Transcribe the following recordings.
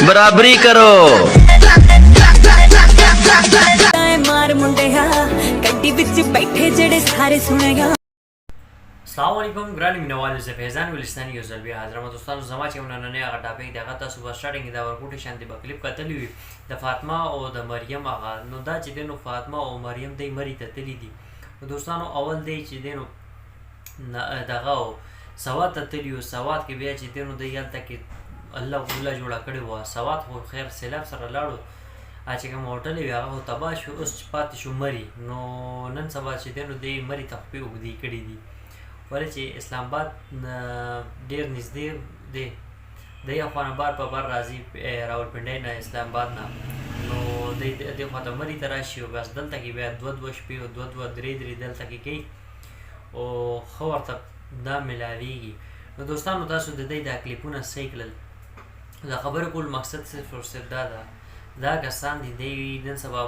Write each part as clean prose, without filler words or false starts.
बराबरी करो मार मुंडिया गड्डी विच बैठे जेड़े सारे सुनेगा। अस्सलाम वालेकुम ग्रानी मिनवाल से फैजान गुलिस्तानी यो जल्बी हाजर दोस्तों समाज के उन्होंने नया टॉपिक देखा था सुबह स्टार्टिंग दा वर्कआउट शांति बा क्लिप कतली हुई द फातिमा और द मरियम आगा नो दा چې دینو फातिमा او مریم دای مری ته تلی دي دوستانو اول دی چې دینو دغه سواد ته تلیو سواد کې بیا چې دینو د یالته کې الله ولا جوړه کړی و سواد خو خیر سیلاب سره لاړو چې کوم هوټل وی هغه تبا شو اوس پاتې شو مری نو نن سبا چې دینو دی مری ته په وګدي کړی دي ولې چې اسلام آباد ډیر نږدې دی د افغان بار په بار راځي راولپنډۍ نه اسلام آباد نه نو د خواته مری ته راشي او بس دلته کې بیا دوه شپې او دوه درې دلته کې کوي او ښه ورته دا ملاویږي نو دوستانو تاسو د دې دا کلیپونه صحیح کړل دا خبره کول مقصد صرف او صرف دا کسان دي نن سبا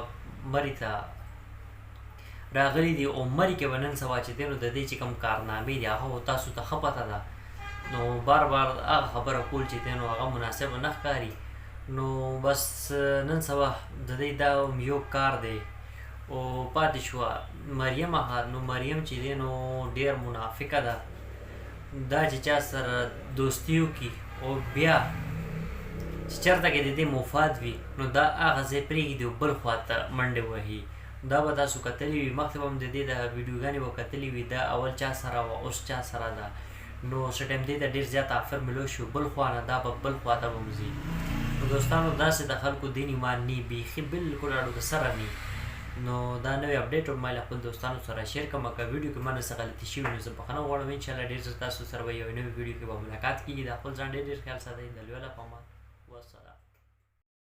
مری ته راغلي دي او مری کې ونن سبا چې دینو د دې چې کوم کارنامې دي هغه تاسو ته ښه پته ده نو بار هغه خبره کول چې دینو هغه مناسب نه ښکاري نو بس نن سبا د دې دا یو کار دی او پاتې شوه مریم هغه نو مریم چې دینو ډېر منافقه ده دا چې چا سره دوستي وکړي او بیا چې چېرته کې د دې مفاد وي نو دا هغه ځای پرېږدي او بل خواته منډې وهي دا به تاسو کتلی وي مخکې به هم د دې د ویډیوګانې به کتلي وي دا اول چا سره وه اوس چا سره ده نو څه ټایم دې ته ډېر زیات آفر میلو شو بل خوا نه دا به بل خوا ته به وځي نو دوستانو داسې د خلکو دین ایمان نی بیخي بالکل اړو د سره نی نو دا نوی اپډیټ ما له خپل دوستانو سره شیر کوم که ویډیو کې ما نه څه غلطي شوي نو زه بخښنه غواړم انشاءالله ډېر ژر تاسو سره به یو نوي ویډیو کې به ملاقات کېږي د خپل ځان ډېر خیال ساتئ د لوی الله په امان